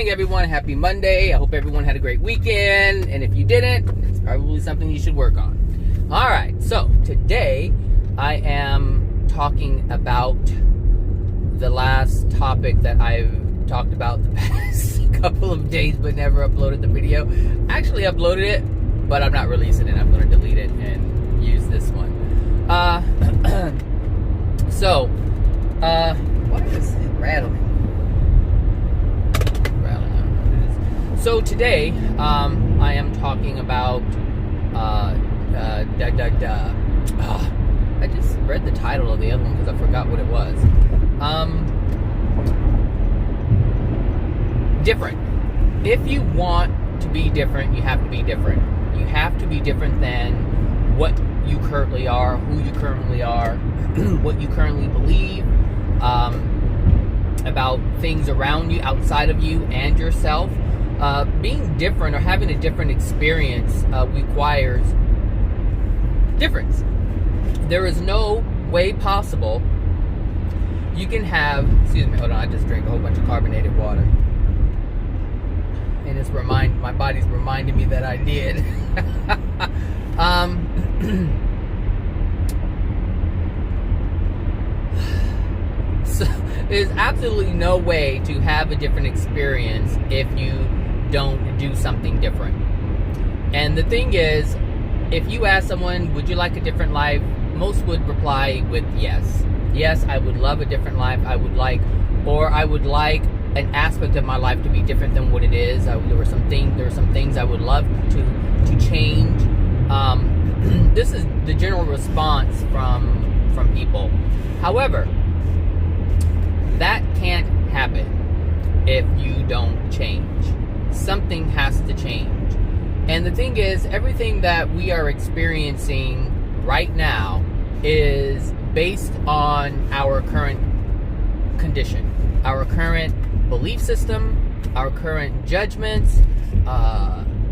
morning, everyone. Happy Monday. I hope everyone had a great weekend. And if you didn't, it's probably something you should work on. All right. So today I am talking about the last topic that I've talked about the past couple of days, but never uploaded the video. Actually uploaded it, but I'm not releasing it. I'm going to delete it and use this one. Why is it rattling? So today, I am talking about, I just read the title of the other one because I forgot what it was. Different. If you want to be different, you have to be different. You have to be different than what you currently are, who you currently are, what you currently believe, about things around you, outside of you, and yourself. Being different or having a different experience requires difference. There is no way possible you can have, excuse me, hold on, I just drank a whole bunch of carbonated water. And it's my body's reminding me that I did. So there's absolutely no way to have a different experience if you don't do something different. And the thing is, if you ask someone, would you like a different life? Most would reply with yes. Yes, I would love a different life. I would like an aspect of my life to be different than what it is. There were some things I would love to change. This is the general response from people. However, that can't happen if you don't change. Something has to change. And the thing is, everything that we are experiencing right now is based on our current condition, our current belief system, our current judgments,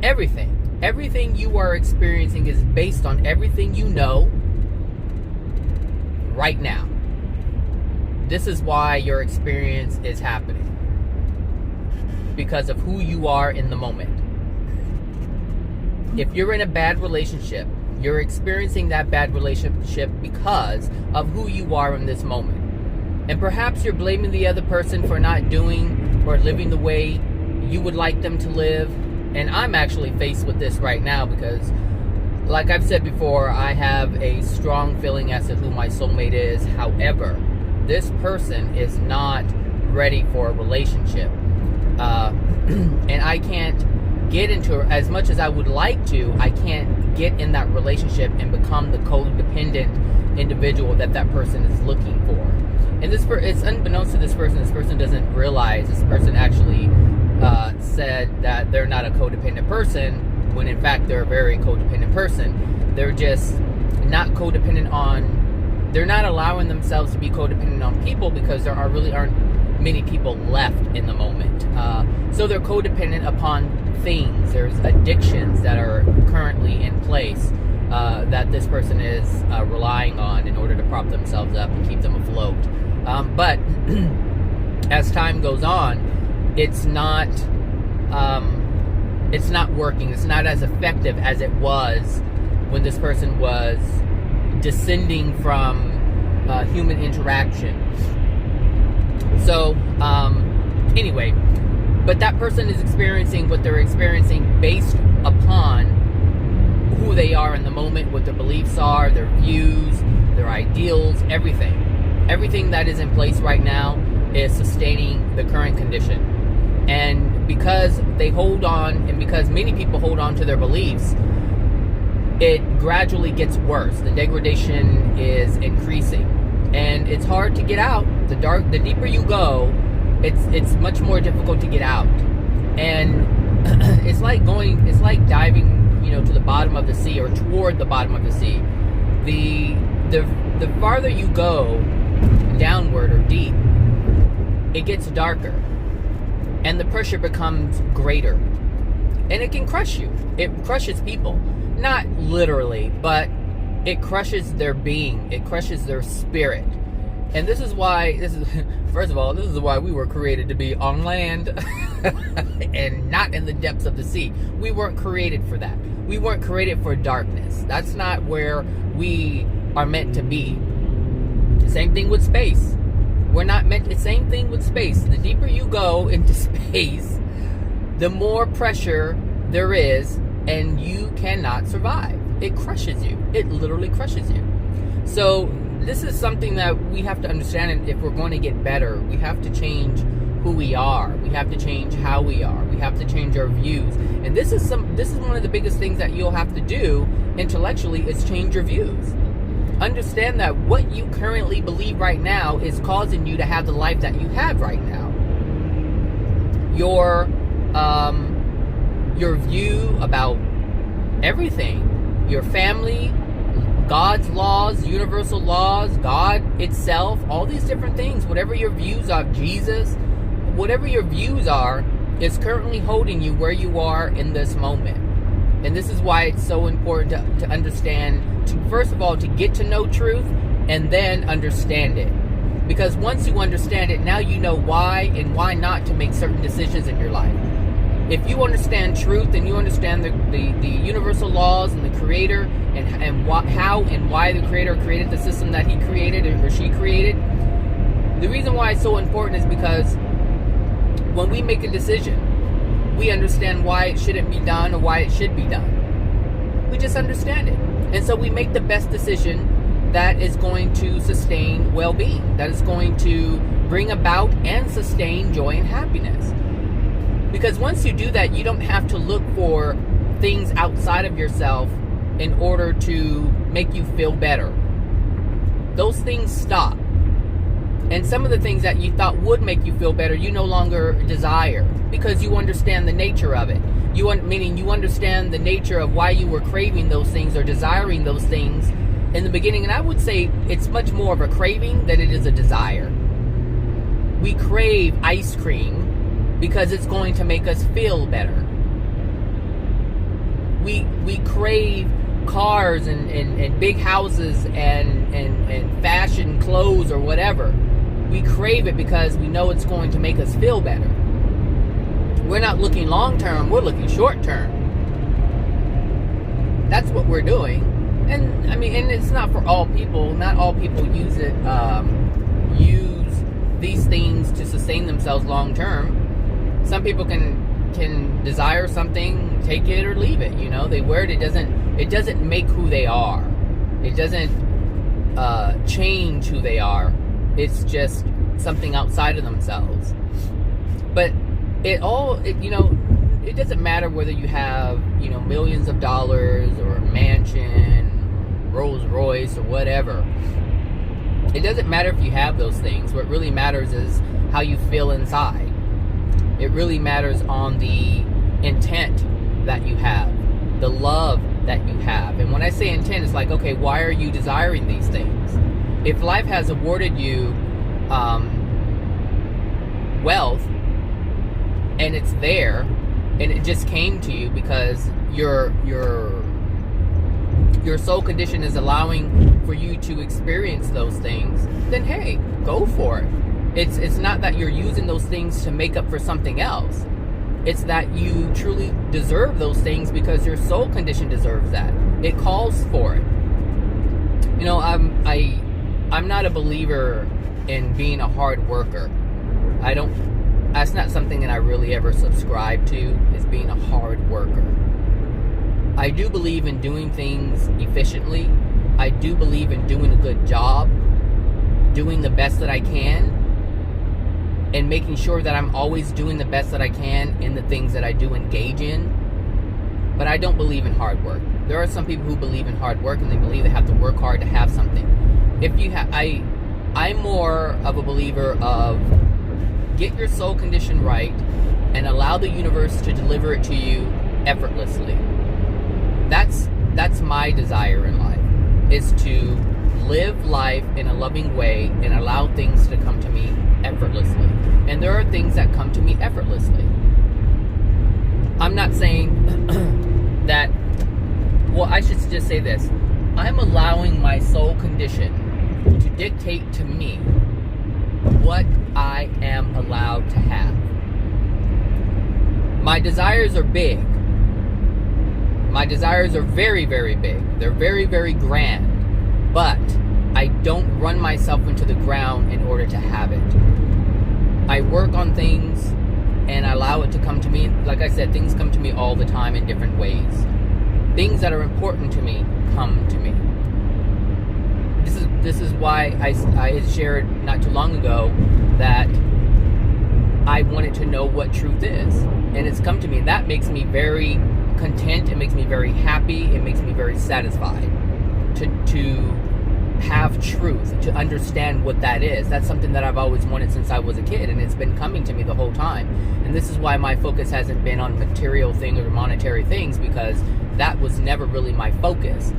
everything. Everything you are experiencing is based on everything you know right now. This is why your experience is happening. Because of who you are in the moment. If you're in a bad relationship, you're experiencing that bad relationship because of who you are in this moment. And perhaps you're blaming the other person for not doing or living the way you would like them to live. And I'm actually faced with this right now because, like I've said before, I have a strong feeling as to who my soulmate is. However, this person is not ready for a relationship. And I can't get into, as much as I would like to, I can't get in that relationship and become the codependent individual that person is looking for. And it's unbeknownst to this person doesn't realize this person actually said that they're not a codependent person, when in fact they're a very codependent person. They're just not codependent on, they're not allowing themselves to be codependent on people because there really aren't many people left in the moment. So they're codependent upon things. There's addictions that are currently in place that this person is relying on in order to prop themselves up and keep them afloat. But as time goes on, it's not working. It's not as effective as it was when this person was descending from human interaction. So, anyway, but that person is experiencing what they're experiencing based upon who they are in the moment, what their beliefs are, their views, their ideals, everything. Everything that is in place right now is sustaining the current condition. And because they hold on, and because many people hold on to their beliefs, it gradually gets worse. The degradation is increasing. And it's hard to get out. The deeper you go, it's much more difficult to get out. And it's like diving, to the bottom of the sea, or toward the bottom of the sea. The farther you go downward or deep, it gets darker. And the pressure becomes greater. And it can crush you. It crushes people. Not literally, but it crushes their being. It crushes their spirit. And this is why, first of all, this is why we were created to be on land and not in the depths of the sea. We weren't created for that. We weren't created for darkness. That's not where we are meant to be. Same thing with space. We're not meant to, same thing with space. The deeper you go into space, the more pressure there is, and you cannot survive. It crushes you. It literally crushes you. So this is something that we have to understand, and if we're going to get better, we have to change who we are. We have to change how we are. We have to change our views. And this is one of the biggest things that you'll have to do intellectually, is change your views. Understand that what you currently believe right now is causing you to have the life that you have right now. Your view about everything, your family, God's laws, universal laws, God itself, all these different things, whatever your views of Jesus, whatever your views are, is currently holding you where you are in this moment. And this is why it's so important to understand, first of all, to get to know truth and then understand it. Because once you understand it, now you know why and why not to make certain decisions in your life. If you understand truth and you understand the universal laws and the Creator and how and why the Creator created the system that He created or she created, the reason why it's so important is because when we make a decision, we understand why it shouldn't be done or why it should be done. We just understand it. And so we make the best decision that is going to sustain well-being, that is going to bring about and sustain joy and happiness. Because once you do that, you don't have to look for things outside of yourself in order to make you feel better. Those things stop. And some of the things that you thought would make you feel better, you no longer desire, because you understand the nature of it. Meaning you understand the nature of why you were craving those things or desiring those things in the beginning. And I would say it's much more of a craving than it is a desire. We crave ice cream because it's going to make us feel better. We crave cars and big houses and fashion clothes or whatever. We crave it because we know it's going to make us feel better. We're not looking long term, we're looking short term. That's what we're doing. And I mean, and it's not for all people. Not all people use these things to sustain themselves long term. Some people can desire something, take it or leave it. You know, they wear it. It doesn't make who they are. It doesn't change who they are. It's just something outside of themselves. But it doesn't matter whether you have, millions of dollars or a mansion, Rolls Royce or whatever. It doesn't matter if you have those things. What really matters is how you feel inside. It really matters on the intent that you have, the love that you have. And when I say intent, it's like, okay, why are you desiring these things? If life has awarded you wealth, and it's there, and it just came to you because your soul condition is allowing for you to experience those things, then hey, go for it. It's not that you're using those things to make up for something else. It's that you truly deserve those things because your soul condition deserves that. It calls for it. I'm not a believer in being a hard worker. That's not something that I really ever subscribe to, is being a hard worker. I do believe in doing things efficiently. I do believe in doing a good job, doing the best that I can, and making sure that I'm always doing the best that I can in the things that I do engage in. But I don't believe in hard work. There are some people who believe in hard work and they believe they have to work hard to have something. I'm more of a believer of get your soul condition right and allow the universe to deliver it to you effortlessly. That's my desire in life, is to live life in a loving way and allow things to come to me effortlessly. And there are things that come to me effortlessly. I'm not saying that, well, I should just say this. I'm allowing my soul condition to dictate to me what I am allowed to have. My desires are big. My desires are very, very big. They're very, very grand. But I don't run myself into the ground in order to have it. I work on things and I allow it to come to me. Like I said, things come to me all the time in different ways. Things that are important to me come to me. This is why I shared not too long ago that I wanted to know what truth is. And it's come to me. And that makes me very content. It makes me very happy. It makes me very satisfied to have truth, to understand what that is. That's something that I've always wanted since I was a kid, and it's been coming to me the whole time. And this is why my focus hasn't been on material things or monetary things, because that was never really my focus.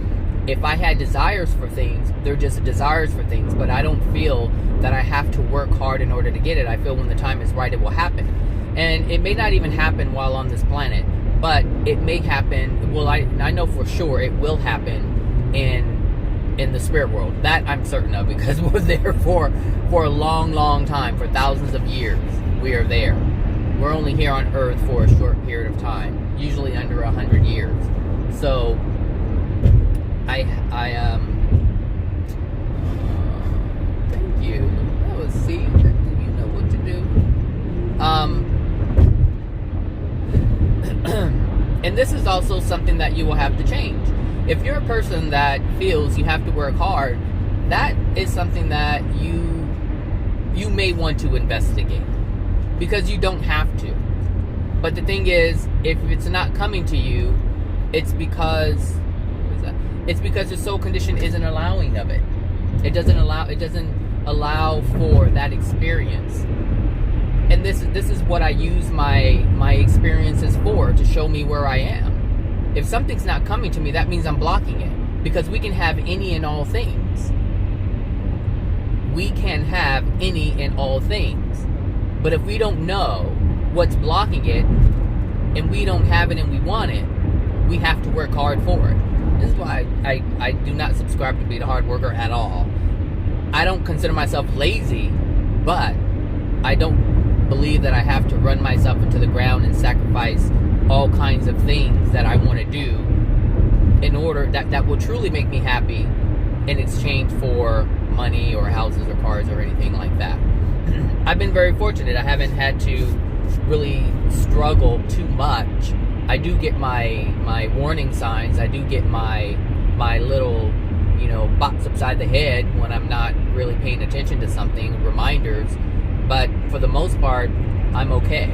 If I had desires for things, they're just desires for things, but I don't feel that I have to work hard in order to get it. I feel when the time is right, it will happen. And it may not even happen while on this planet, but it may happen. Well, I know for sure it will happen in the spirit world. That I'm certain of, because we're there for a long, long time, for thousands of years. We are there. We're only here on Earth for a short period of time, usually under 100 years. So thank you. That was see, you know what to do. And this is also something that you will have to change. If you're a person that feels you have to work hard, that is something that you may want to investigate, because you don't have to. But the thing is, if it's not coming to you, it's because your soul condition isn't allowing of it. It doesn't allow for that experience. And this is what I use my experiences for, to show me where I am. If something's not coming to me, that means I'm blocking it. Because we can have any and all things. We can have any and all things. But if we don't know what's blocking it, and we don't have it and we want it, we have to work hard for it. This is why I do not subscribe to being a hard worker at all. I don't consider myself lazy, but I don't believe that I have to run myself into the ground and sacrifice all kinds of things that I want to do in order that will truly make me happy in exchange for money or houses or cars or anything like that. I've been very fortunate. I haven't had to really struggle too much. I do get my warning signs. I do get my little, bops upside the head when I'm not really paying attention to something, reminders. But for the most part, I'm okay.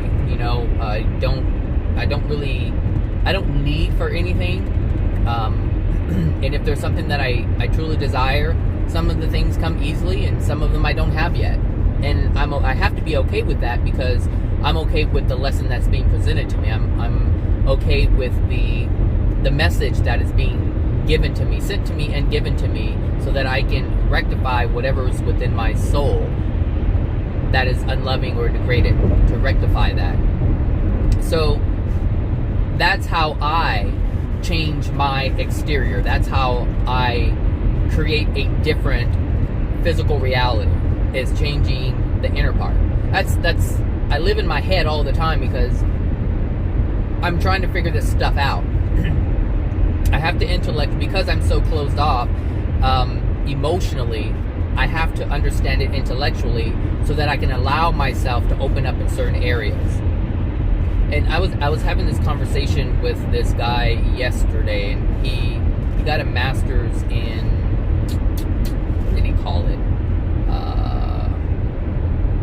I don't need for anything. And if there's something that I truly desire, some of the things come easily and some of them I don't have yet. And I have to be okay with that, because I'm okay with the lesson that's being presented to me. I'm okay with the message that is being given to me, sent to me and given to me, so that I can rectify whatever is within my soul that is unloving or degraded, to rectify that. So that's how I change my exterior. That's how I create a different physical reality, is changing the inner part. That's I live in my head all the time, because I'm trying to figure this stuff out. I have to intellect, because I'm so closed off emotionally. I have to understand it intellectually, so that I can allow myself to open up in certain areas. And I was having this conversation with this guy yesterday, and he got a master's in, what did he call it?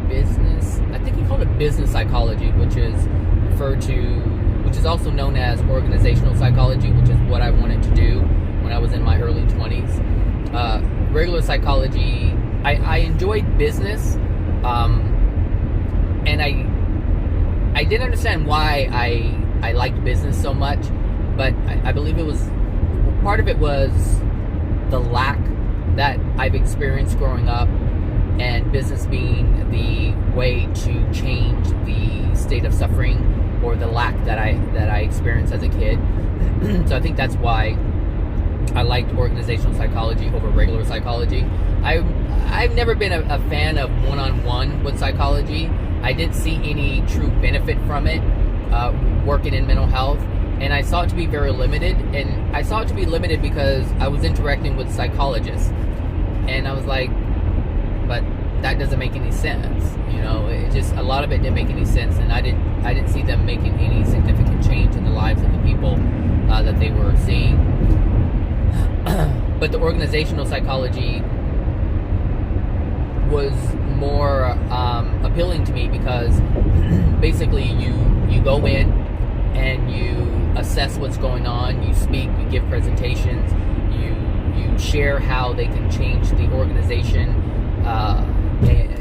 Business. I think he called it business psychology, which is also known as organizational psychology, which is what I wanted to do when I was in my early 20s. Regular psychology, I enjoyed business, and I didn't understand why I liked business so much, but I believe part of it was the lack that I've experienced growing up, and business being the way to change the state of suffering or the lack that I experienced as a kid. So I think that's why I liked organizational psychology over regular psychology. I've never been a fan of one-on-one with psychology. I didn't see any true benefit from it, working in mental health. And I saw it to be very limited. And I saw it to be limited because I was interacting with psychologists. And I was like, but that doesn't make any sense. You know, it just, a lot of it didn't make any sense. And I didn't see them making any significant change in the lives of the people that they were seeing. But the organizational psychology was more appealing to me because basically you go in and you assess what's going on, you speak, you give presentations, you share how they can change the organization,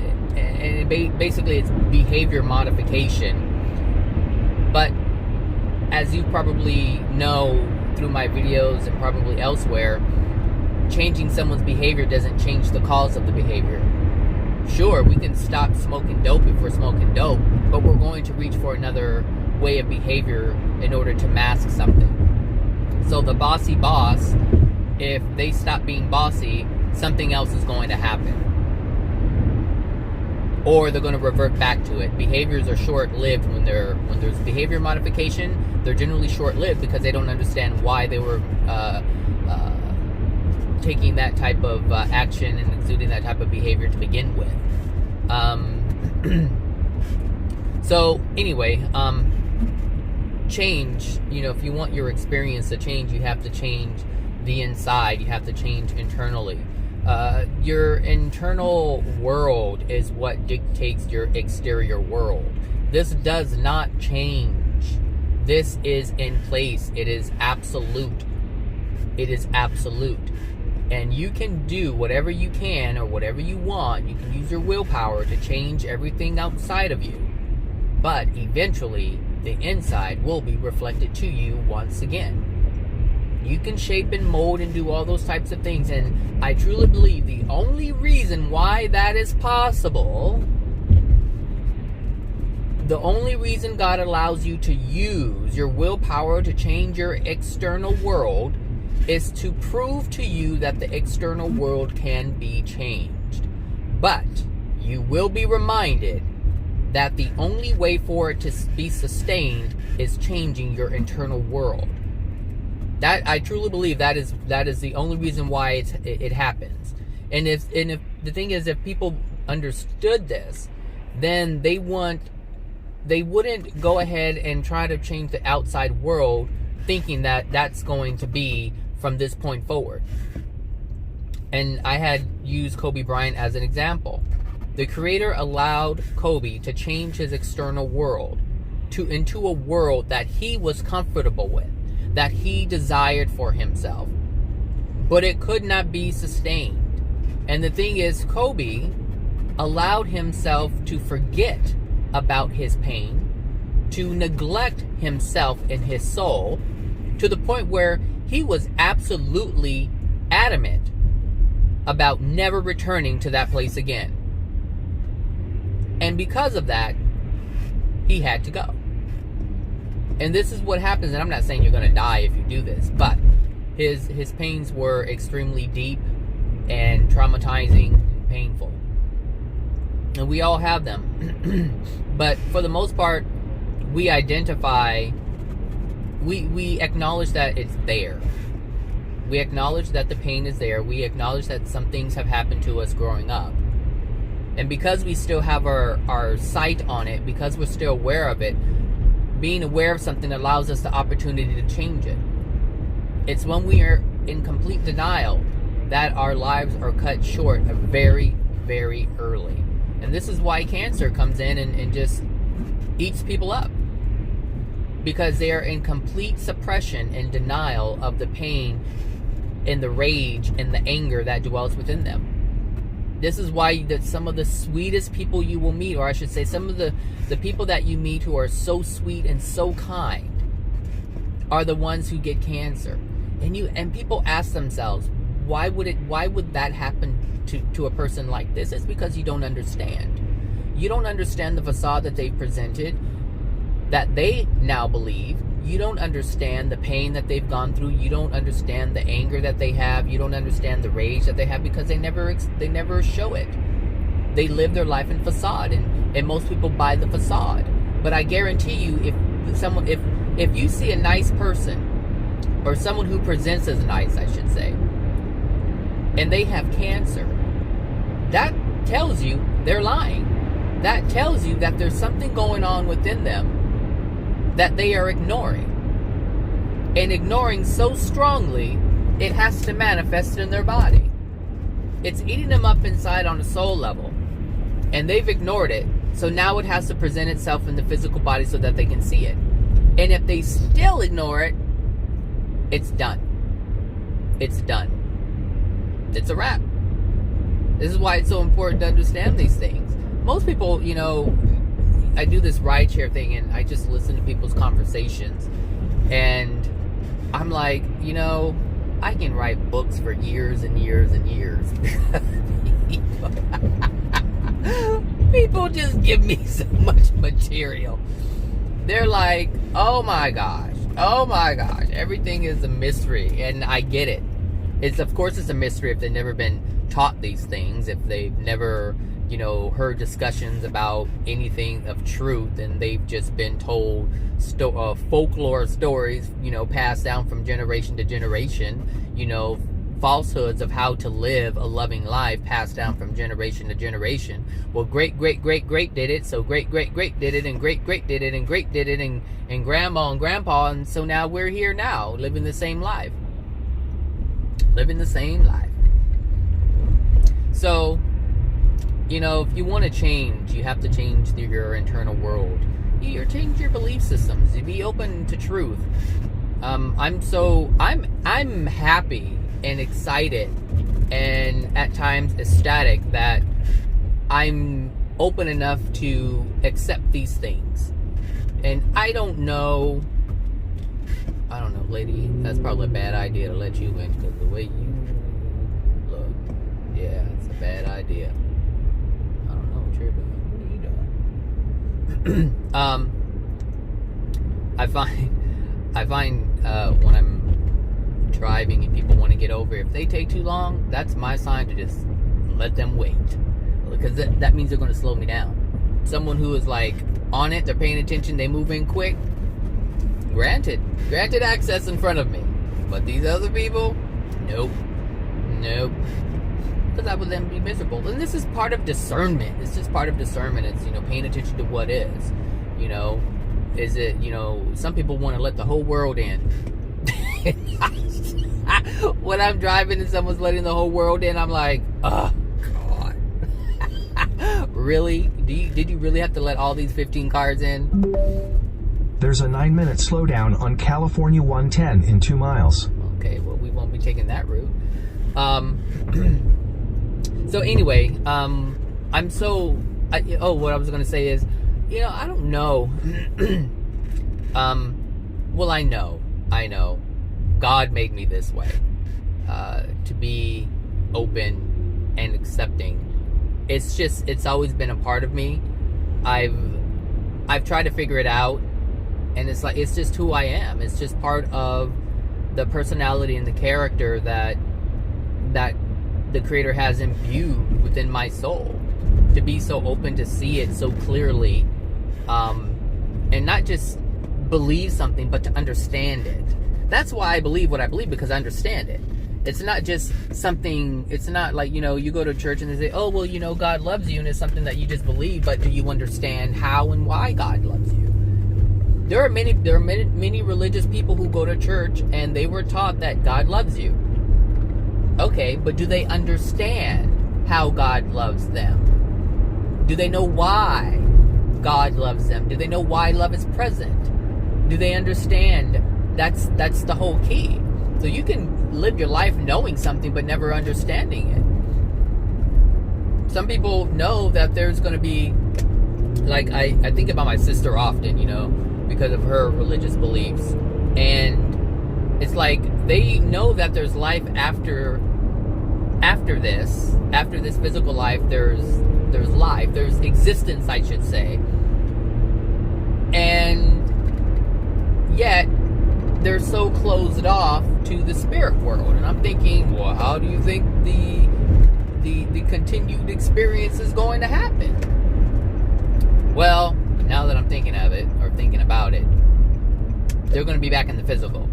and basically it's behavior modification. But as you probably know through my videos and probably elsewhere, changing someone's behavior doesn't change the cause of the behavior. Sure, we can stop smoking dope if we're smoking dope, but we're going to reach for another way of behavior in order to mask something. So the bossy boss, if they stop being bossy, something else is going to happen. Or they're going to revert back to it. Behaviors are short-lived when there's behavior modification. They're generally short-lived because they don't understand why they were taking that type of action and exuding that type of behavior to begin with. So anyway, change, you know, if you want your experience to change, you have to change the inside. You have to change internally. Your internal world is what dictates your exterior world. This does not change. This is in place. It is absolute. It is absolute. And you can do whatever you can or whatever you want. You can use your willpower to change everything outside of you. But eventually, the inside will be reflected to you once again. You can shape and mold and do all those types of things. And I truly believe the only reason why that is possible, the only reason God allows you to use your willpower to change your external world is to prove to you that the external world can be changed. But you will be reminded that the only way for it to be sustained is changing your internal world. That I truly believe that is the only reason why it happens. And if the thing is, if people understood this, then they wouldn't go ahead and try to change the outside world thinking that that's going to be from this point forward. And I had used Kobe Bryant as an example. The Creator allowed Kobe to change his external world into a world that he was comfortable with, that he desired for himself. But it could not be sustained. And the thing is, Kobe allowed himself to forget about his pain, to neglect himself and his soul, to the point where he was absolutely adamant about never returning to that place again. And because of that, he had to go. And this is what happens, and I'm not saying you're going to die if you do this, but his pains were extremely deep and traumatizing and painful. And we all have them. But for the most part, we identify, we acknowledge that it's there. We acknowledge that the pain is there. We acknowledge that some things have happened to us growing up. And because we still have our sight on it, because we're still aware of it, being aware of something allows us the opportunity to change it. It's when we are in complete denial that our lives are cut short very, very early. And this is why cancer comes in and just eats people up. Because they are in complete suppression and denial of the pain and the rage and the anger that dwells within them. This is why some of the sweetest people you will meet, or I should say some of the people that you meet who are so sweet and so kind, are the ones who get cancer. And people ask themselves, why would that happen to a person like this? It's because you don't understand. You don't understand the facade that they've presented, that they now believe you don't understand the pain that they've gone through. You don't understand the anger that they have. You don't understand the rage that they have, because they never show it. They live their life in facade, and most people buy the facade. But I guarantee you, if you see a nice person, or someone who presents as nice, I should say, and they have cancer, that tells you they're lying. That tells you that there's something going on within them that they are ignoring. And ignoring so strongly, it has to manifest in their body. It's eating them up inside on a soul level. And they've ignored it. So now it has to present itself in the physical body so that they can see it. And if they still ignore it, it's done. It's done. It's a wrap. This is why it's so important to understand these things. Most people, I do this rideshare thing, and I just listen to people's conversations. And I'm like, I can write books for years and years and years. People just give me so much material. They're like, oh my gosh, everything is a mystery. And I get it. Of course it's a mystery if they've never been taught these things, if they've never heard discussions about anything of truth, and they've just been told folklore stories, passed down from generation to generation, falsehoods of how to live a loving life passed down from generation to generation. Well, great did it, so great did it, and great did it, and great did it, and grandma and grandpa, and so now we're here now, living the same life. So, if you want to change, you have to change your internal world. You change your belief systems. You be open to truth. I'm happy and excited, and at times ecstatic that I'm open enough to accept these things. And I don't know, lady, that's probably a bad idea to let you in, because the way you look, yeah, it's a bad idea. I don't know what you're doing. What are you doing? I find when I'm driving and people want to get over, if they take too long, that's my sign to just let them wait, because that means they're going to slow me down. Someone who is like on it, they're paying attention, they move in quick, granted access in front of me. But these other people, nope, because I would then be miserable. And this is part of discernment. It's just part of discernment. It's paying attention to what is. Is it, some people want to let the whole world in. When I'm driving and someone's letting the whole world in, I'm like, oh God. Really? Did you really have to let all these 15 cars in? There's a 9-minute slowdown on California 110 in 2 miles. Okay, well, we won't be taking that route. So anyway, what I was going to say is, I don't know. Well, I know. God made me this way, to be open and accepting. It's always been a part of me. I've tried to figure it out, and it's just who I am. It's just part of the personality and the character that the Creator has imbued within my soul, to be so open to see it so clearly, and not just believe something, but to understand it. That's why I believe what I believe, because I understand it. It's not just something, it's not like, you go to church and they say, oh, well, God loves you, and it's something that you just believe, but do you understand how and why God loves you? There are many religious people who go to church and they were taught that God loves you. Okay, but do they understand how God loves them? Do they know why God loves them? Do they know why love is present? Do they understand? That's the whole key. So you can live your life knowing something but never understanding it. Some people know that there's going to be, like, I think about my sister often, because of her religious beliefs. And it's like they know that there's life after this physical life. There's life, there's existence, I should say. And yet they're so closed off to the spirit world. And I'm thinking, well, how do you think the continued experience is going to happen? Well, now that I'm thinking of it, or thinking about it, they're going to be back in the physical.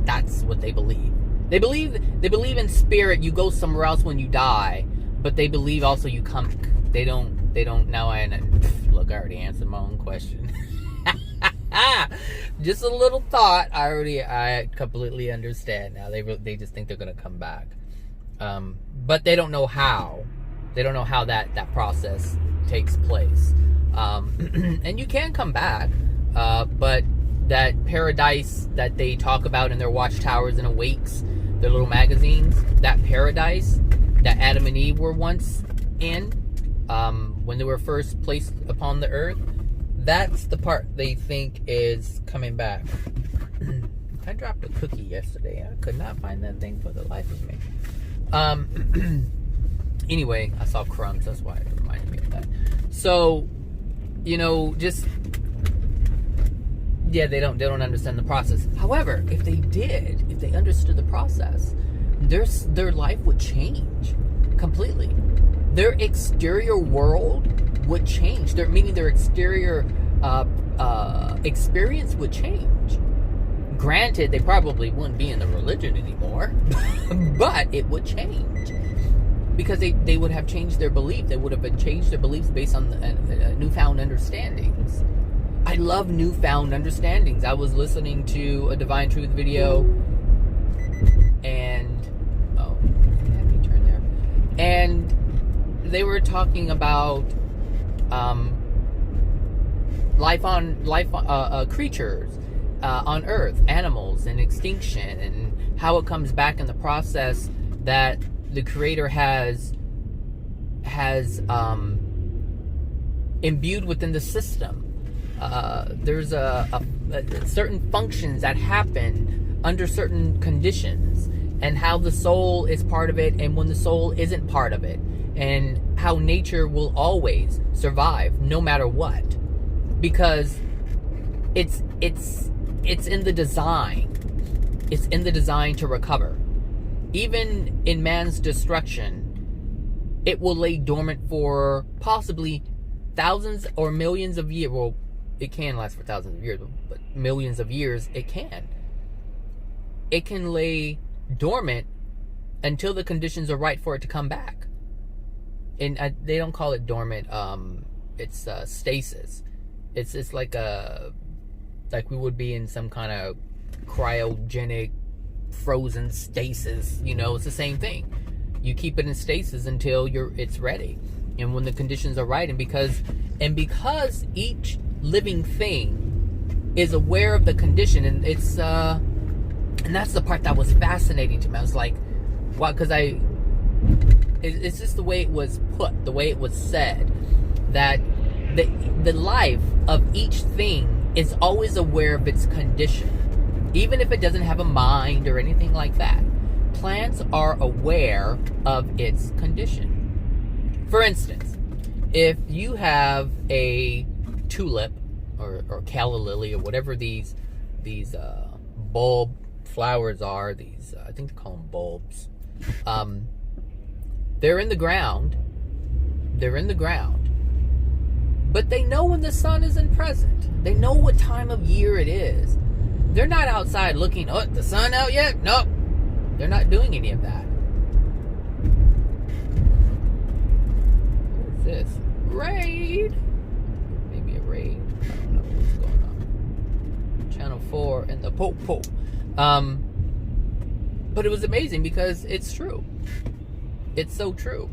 That's what they believe. They believe in spirit. You go somewhere else when you die, but they believe also you come. They don't. Now look, I already answered my own question. Just a little thought. I completely understand now. They just think they're gonna come back, but they don't know how. They don't know how that process takes place. And you can come back, but that paradise that they talk about in their watchtowers and awakes, their little magazines, that paradise that Adam and Eve were once in, when they were first placed upon the earth, that's the part they think is coming back. I dropped a cookie yesterday. I could not find that thing for the life of me. Anyway, I saw crumbs. That's why it reminded me of that. So, just... yeah, they don't understand the process. However, if they understood the process, their life would change completely. Their exterior world would change. Meaning their exterior experience would change. Granted, they probably wouldn't be in the religion anymore, but it would change. Because they would have changed their belief. They would have changed their beliefs based on newfound understandings. I love newfound understandings. I was listening to a Divine Truth video, and let me turn there. And they were talking about creatures on Earth, animals, and extinction, and how it comes back in the process that the Creator has imbued within the system. There's a certain functions that happen under certain conditions, and how the soul is part of it, and when the soul isn't part of it, and how nature will always survive no matter what, because it's in the design. It's in the design to recover. Even in man's destruction, it will lay dormant for possibly thousands or millions of years. Well, it can last for thousands of years, but millions of years it can. It can lay dormant until the conditions are right for it to come back. And they don't call it dormant. It's stasis. It's like we would be in some kind of cryogenic frozen stasis. It's the same thing. You keep it in stasis until it's ready, and when the conditions are right. And because each living thing is aware of the condition, and it's and that's the part that was fascinating to me. I was like, wow, because it's just the way it was put, the way it was said, that the life of each thing is always aware of its condition, even if it doesn't have a mind or anything like that. Plants are aware of its condition. For instance, if you have a tulip or calla lily or whatever these bulb flowers are, I think they call them bulbs. They're in the ground. But they know when the sun isn't present. They know what time of year it is. They're not outside looking, the sun out yet? Nope. They're not doing any of that. What is this? Raid? Maybe a raid. I don't know what's going on. Channel 4 and the po-po. But it was amazing because it's true. It's so true.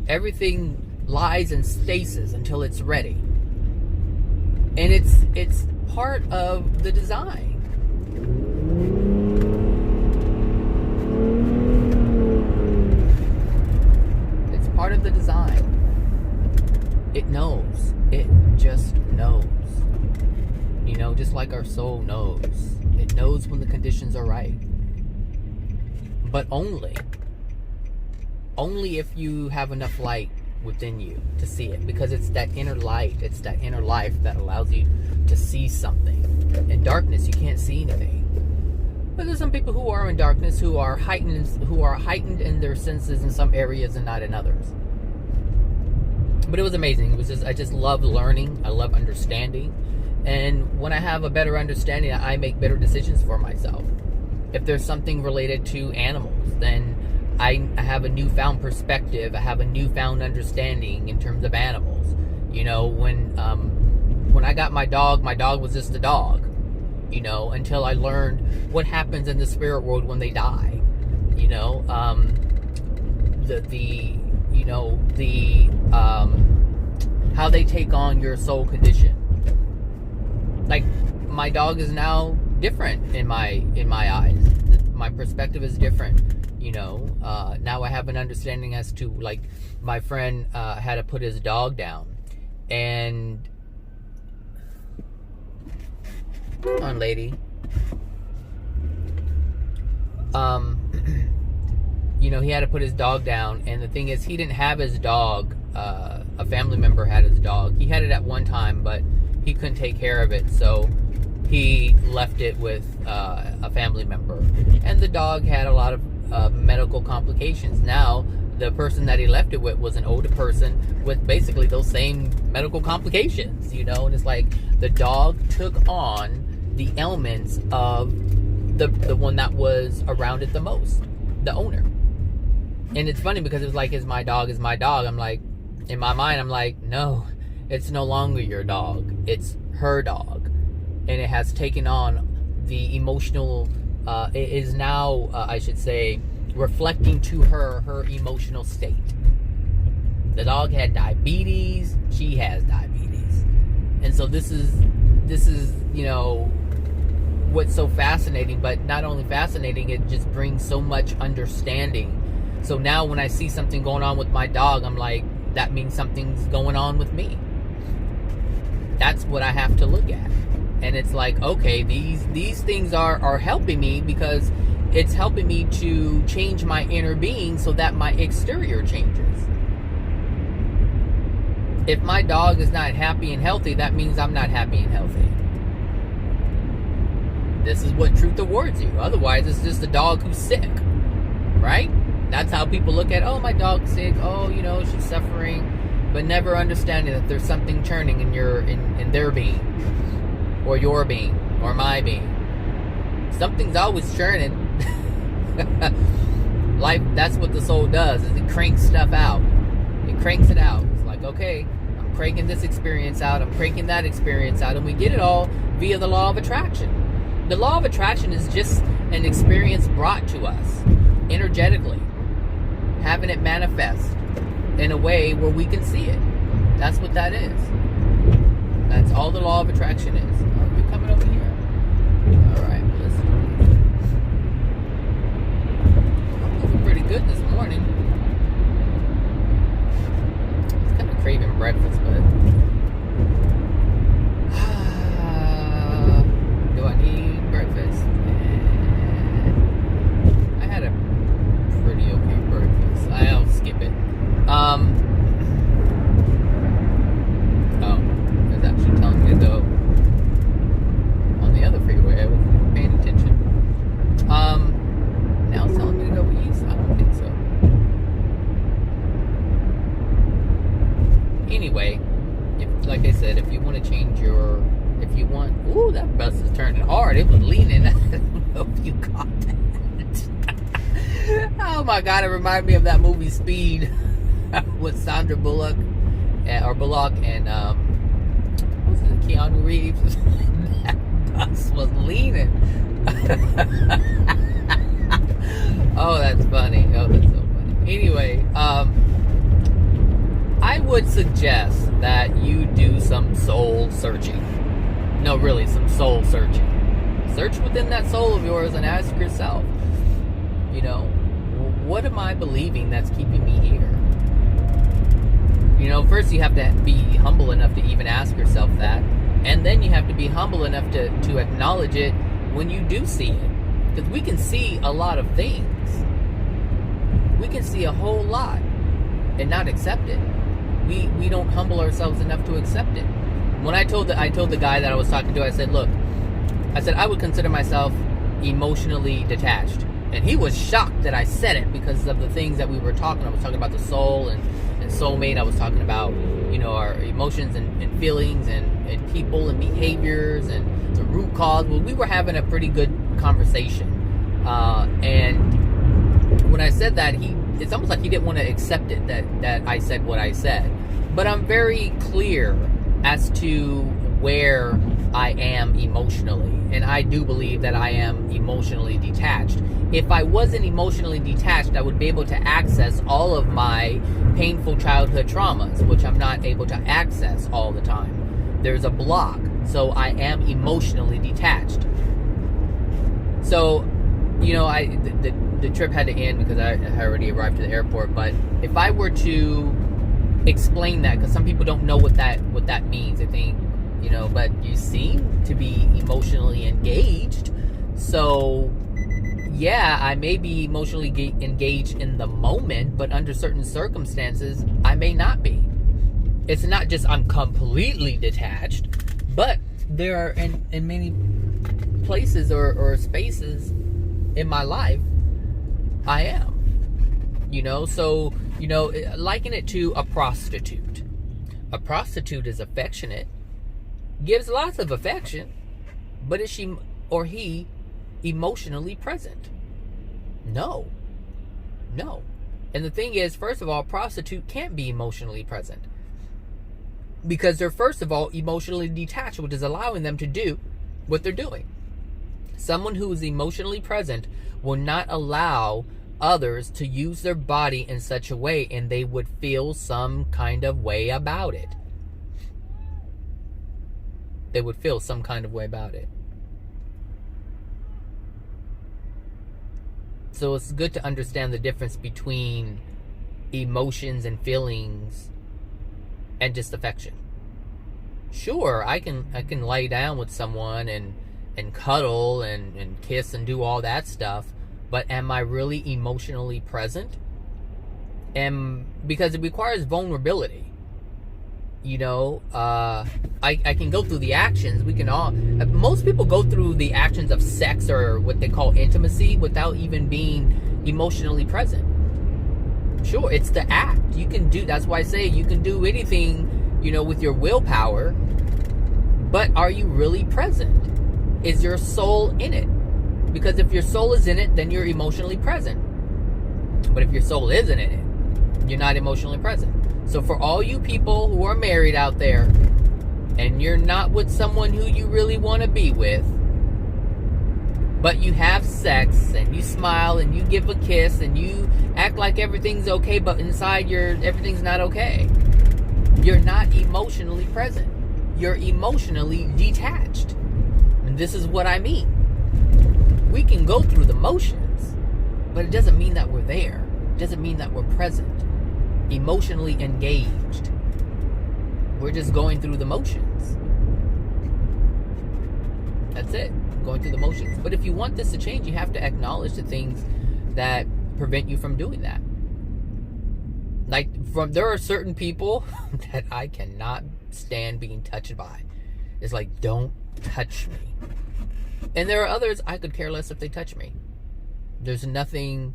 Everything lies in stasis until it's ready. And it's part of the design. It's part of the design. It knows. It just knows. Just like our soul knows. It knows when the conditions are right. But only if you have enough light within you to see it, because it's that inner light, it's that inner life that allows you to see something. in darkness, you can't see anything. But there's some people who are in darkness who are heightened in their senses in some areas and not in others. But it was amazing. I just love learning. I love understanding. And when I have a better understanding, I make better decisions for myself. If there's something related to animals, then I have a newfound perspective. I have a newfound understanding in terms of animals. You know, when I got my dog was just a dog. You know, until I learned what happens in the spirit world when they die. You know, how they take on your soul condition. Like, my dog is now different in my eyes. My perspective is different. You know, now I have an understanding as to, like, my friend had to put his dog down, and come on, lady. You know, he had to put his dog down, and the thing is, he didn't have his dog. A family member had his dog. He had it at one time, but he couldn't take care of it, so he left it with a family member. And the dog had a lot of medical complications. Now, the person that he left it with was an older person with basically those same medical complications, you know? And it's like, the dog took on the ailments of the one that was around it the most, the owner. And it's funny because it was like, is my dog. I'm like, in my mind, I'm like, no, it's no longer your dog. It's her dog. And it has taken on the emotional, it is now, I should say, reflecting to her emotional state. The dog had diabetes. She has diabetes. And so this is, you know, what's so fascinating, but not only fascinating, it just brings so much understanding. So now when I see something going on with my dog, I'm like, that means something's going on with me. That's what I have to look at. And it's like, okay, these things are helping me, because it's helping me to change my inner being so that my exterior changes. If my dog is not happy and healthy, that means I'm not happy and healthy. This is what truth awards you. Otherwise, it's just a dog who's sick, right? That's how people look at, oh, my dog's sick. Oh, you know, she's suffering. But never understanding that there's something churning in their being, or your being, or my being. Something's always churning. Life, that's what the soul does, is it cranks stuff out. It cranks it out. It's like, okay, I'm cranking this experience out, I'm cranking that experience out, and we get it all via the law of attraction. The law of attraction is just an experience brought to us energetically, having it manifest in a way where we can see it. That's what that is. That's all the law of attraction is. Oh, you're coming over here. Alright, well, let's do this. I'm moving pretty good this morning. It's kind of craving breakfast, but do I need breakfast? I had a pretty okay breakfast. I'll skip it. Oh, it's actually telling me to go on the other freeway. I wasn't paying attention. Now it's telling me to go east. I don't think so. Anyway, like I said, if you want to change ooh, that bus is turning hard. It was leaning. I don't know if you caught that. Oh my God, it reminded me of that movie Speed with Sandra Bullock, and what was it, Keanu Reeves? That bus was leaning. Oh, that's funny. Oh, that's so funny. Anyway, I would suggest that you do some soul searching. No, really, some soul searching. Search within that soul of yours and ask yourself, you know, what am I believing that's keeping me here? You know, first you have to be humble enough to even ask yourself that. And then you have to be humble enough to acknowledge it when you do see it. Because we can see a lot of things. We can see a whole lot and not accept it. We don't humble ourselves enough to accept it. When I told the guy that I was talking to, I said, look, I said I would consider myself emotionally detached. And he was shocked that I said it because of the things that we were talking. I was talking about the soul and soulmate. I was talking about, our emotions and feelings and people and behaviors and the root cause. Well, we were having a pretty good conversation. And when I said that, it's almost like he didn't want to accept it that I said what I said. But I'm very clear as to where I am emotionally. And I do believe that I am emotionally detached. If I wasn't emotionally detached, I would be able to access all of my painful childhood traumas, which I'm not able to access all the time. There's a block. So I am emotionally detached. So, the trip had to end because I already arrived to the airport. But if I were to explain that, because some people don't know what that means, I think, but you seem to be emotionally engaged. So, yeah, I may be emotionally engaged in the moment, but under certain circumstances, I may not be. It's not just I'm completely detached, but there are in many places or spaces in my life, I am. So, liken it to a prostitute. A prostitute is affectionate, gives lots of affection, but is she or he emotionally present? No. And the thing is, first of all, a prostitute can't be emotionally present because they're, first of all, emotionally detached, which is allowing them to do what they're doing. Someone who is emotionally present will not allow others to use their body in such a way, and they would feel some kind of way about it. They would feel some kind of way about it. So it's good to understand the difference between emotions and feelings and just affection. Sure, I can lay down with someone and cuddle and kiss and do all that stuff, but am I really emotionally present? Because it requires vulnerability. I can go through the actions. We can all. Most people go through the actions of sex or what they call intimacy without even being emotionally present. Sure, it's the act. You can do. That's why I say you can do anything, with your willpower. But are you really present? Is your soul in it? Because if your soul is in it, then you're emotionally present. But if your soul isn't in it, you're not emotionally present. So for all you people who are married out there, and you're not with someone who you really want to be with, but you have sex, and you smile, and you give a kiss, and you act like everything's okay, but inside everything's not okay. You're not emotionally present. You're emotionally detached. And this is what I mean. We can go through the motions, but it doesn't mean that we're there. It doesn't mean that we're present. Emotionally engaged. We're just going through the motions. That's it. Going through the motions. But if you want this to change, you have to acknowledge the things that prevent you from doing that. There are certain people that I cannot stand being touched by. It's like, don't touch me. And there are others I could care less if they touch me. There's nothing,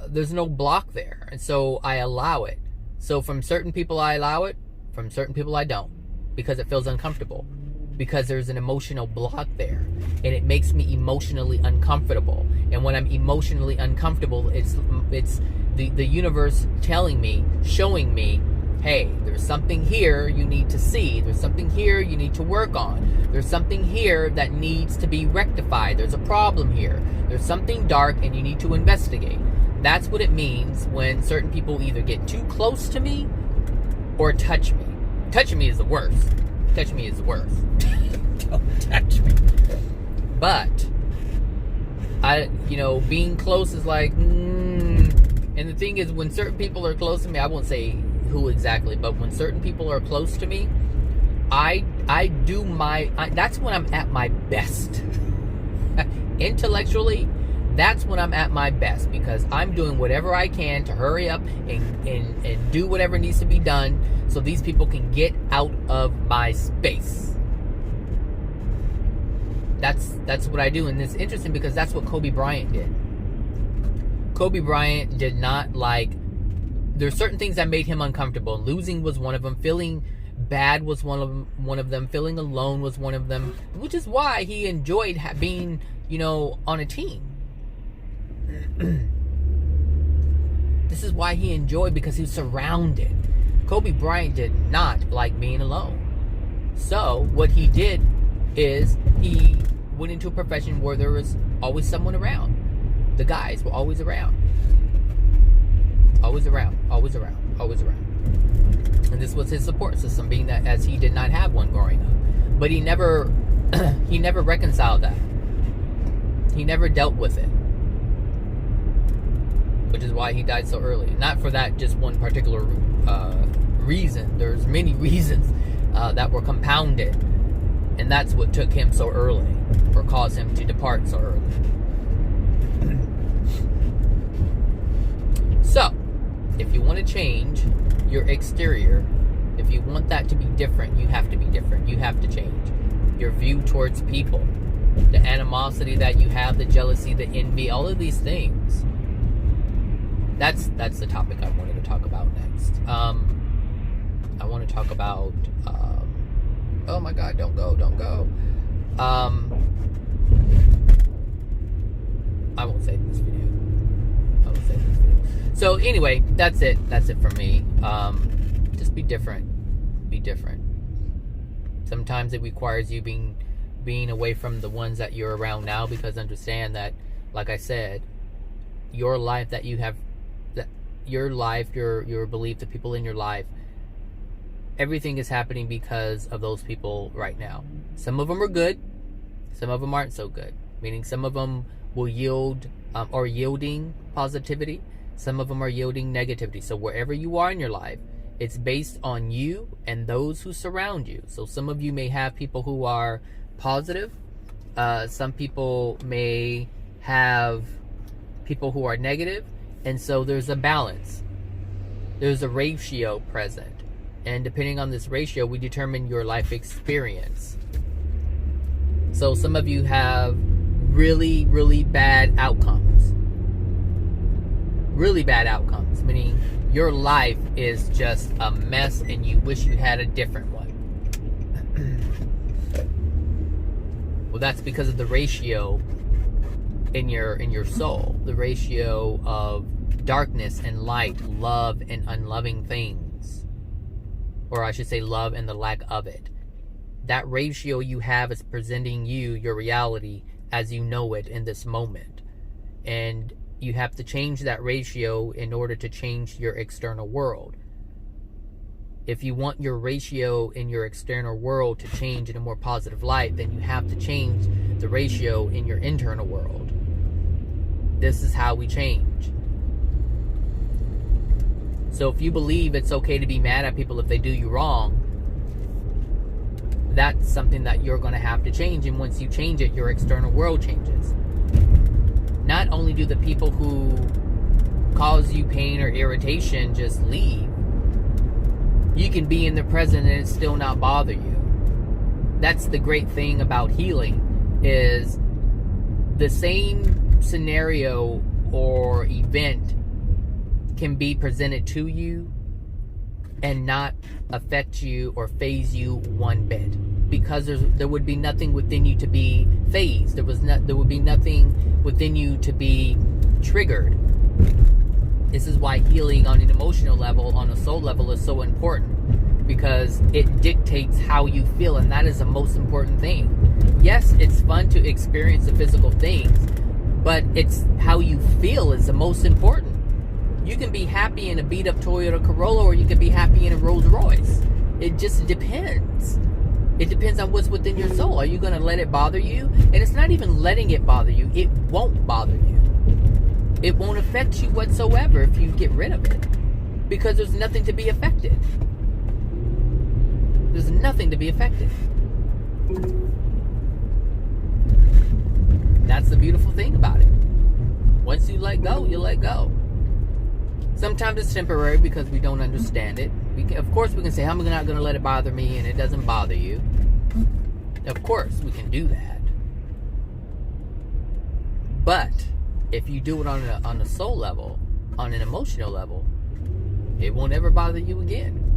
there's no block there. And so I allow it. So from certain people I allow it, from certain people I don't. Because it feels uncomfortable. Because there's an emotional block there. And it makes me emotionally uncomfortable. And when I'm emotionally uncomfortable, it's the universe telling me, showing me, hey, there's something here you need to see. There's something here you need to work on. There's something here that needs to be rectified. There's a problem here. There's something dark and you need to investigate. That's what it means when certain people either get too close to me or touch me. Touching me is the worst. Touching me is the worst. Don't touch me. But, being close is like, And the thing is, when certain people are close to me, I won't say who exactly, but when certain people are close to me, that's when I'm at my best. Intellectually, that's when I'm at my best, because I'm doing whatever I can to hurry up and do whatever needs to be done so these people can get out of my space. that's what I do. And it's interesting because that's what Kobe Bryant did. Kobe Bryant did not like, there's certain things that made him uncomfortable. Losing was one of them. Feeling bad was one of them. Feeling alone was one of them, which is why he enjoyed being, on a team. This is why he enjoyed, because he was surrounded. Kobe Bryant did not like being alone. So what he did is he went into a profession where there was always someone around. The guys were always around. Always around, always around, always around. And this was his support system, being that as he did not have one growing up. But he never reconciled that. He never dealt with it. Which is why he died so early. Not for that just one particular reason. There's many reasons that were compounded. And that's what took him so early, or caused him to depart so early. So, if you want to change your exterior, if you want that to be different, you have to be different. You have to change your view towards people, the animosity that you have, the jealousy, the envy, all of these things. That's the topic I wanted to talk about next. I want to talk about oh my God, don't go. I won't say this video. So anyway, that's it for me. Just be different. Sometimes it requires you being away from the ones that you're around now, because understand that, like I said, your life that you have, your belief, the people in your life, everything is happening because of those people right now. Some of them are good, some of them aren't so good. Meaning some of them will yield or yielding positivity. Some of them are yielding negativity. So wherever you are in your life, it's based on you and those who surround you. So some of you may have people who are positive. Some people may have people who are negative. And so there's a balance. There's a ratio present. And depending on this ratio, we determine your life experience. So some of you have really, really bad outcomes. Really bad outcomes, meaning your life is just a mess and you wish you had a different one. Well, that's because of the ratio in your soul, the ratio of darkness and light, love and unloving things, or I should say love and the lack of it. That ratio you have is presenting you your reality as you know it in this moment, and you have to change that ratio in order to change your external world. If you want your ratio in your external world to change in a more positive light, then you have to change the ratio in your internal world. This is how we change. So if you believe it's okay to be mad at people if they do you wrong, that's something that you're going to have to change. And once you change it, your external world changes. Not only do the people who cause you pain or irritation just leave, you can be in the present and it still not bother you. That's the great thing about healing, is the same scenario or event can be presented to you and not affect you or phase you one bit, because there would be nothing within you to be phased. There would be nothing within you to be triggered. This is why healing on an emotional level, on a soul level, is so important, because it dictates how you feel, and that is the most important thing. Yes, it's fun to experience the physical things, but it's how you feel is the most important. You can be happy in a beat-up Toyota Corolla, or you can be happy in a Rolls Royce. It just depends. It depends on what's within your soul. Are you going to let it bother you? And it's not even letting it bother you. It won't bother you. It won't affect you whatsoever if you get rid of it, because there's nothing to be affected. There's nothing to be affected. That's the beautiful thing about it. Once you let go, you let go. Sometimes it's temporary because we don't understand it. Of course, we can say, I'm not going to let it bother me, and it doesn't bother you. Of course, we can do that. But if you do it on a soul level, on an emotional level, it won't ever bother you again.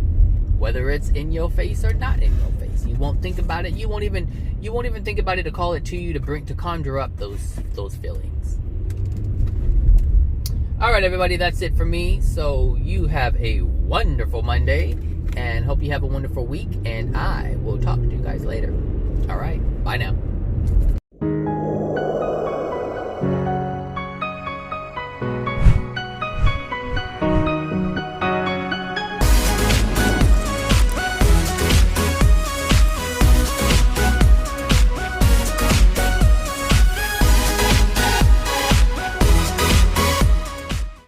Whether it's in your face or not in your face, you won't think about it. You won't even think about it to call it to you to conjure up those feelings. All right, everybody, that's it for me. So you have a wonderful Monday, and hope you have a wonderful week. And I will talk to you guys later. All right, bye now.